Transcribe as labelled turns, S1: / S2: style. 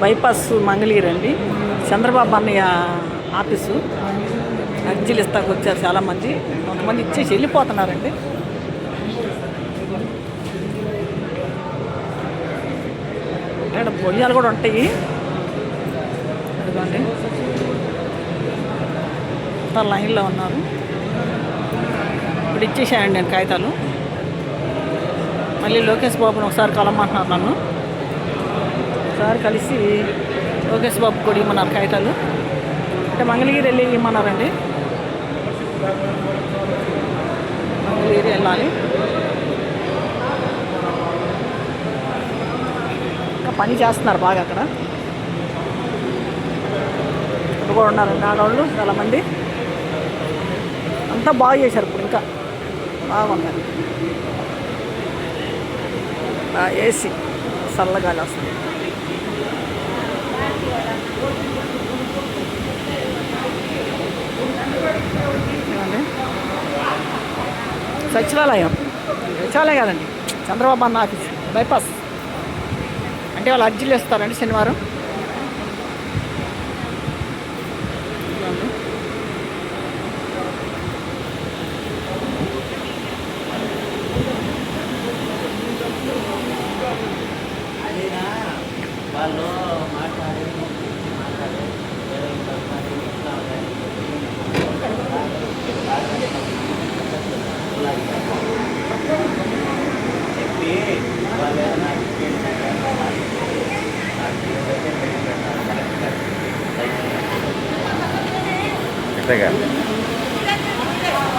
S1: Bypass Mangalagiri అండి. చంద్రబాబు అన్నయ్య office. అర్జీలు ఇస్తాకు వచ్చారు చాలామంది. కొంతమంది ఇచ్చేసి వెళ్ళిపోతున్నారండి. ఇక్కడ పొయ్యాలు కూడా ఉంటాయి. అదిగోండి, అంతా లైన్లో ఉన్నారు. ఇప్పుడు ఇచ్చేసానండి నేను కాగితాలు. మళ్ళీ లోకేష్ బాబుని ఒకసారి కలవమంటున్నారు నన్ను. ఒకసారి కలిసి లోకేష్ బాబు కూడా ఇమ్మన్నారు కాగితాలు. అంటే మంగళగిరి వెళ్ళి ఇమ్మన్నారండి. మంగళగిరి వెళ్ళాలి. ఇంకా పని చేస్తున్నారు బాగా అక్కడ. ఇక్కడ కూడా ఉన్నారండి ఆడవాళ్ళు చాలామంది. అంతా బాగా చేశారు. ఇప్పుడు ఇంకా బాగున్నారు. ఏసీ చల్లగాలి వస్తుంది. సచివాలయం కాదండి, చంద్రబాబు అన్న ఆఫీస్ బైపాస్. అంటే వాళ్ళు అర్జీలు ఇస్తారండి శనివారం.
S2: అంతేగా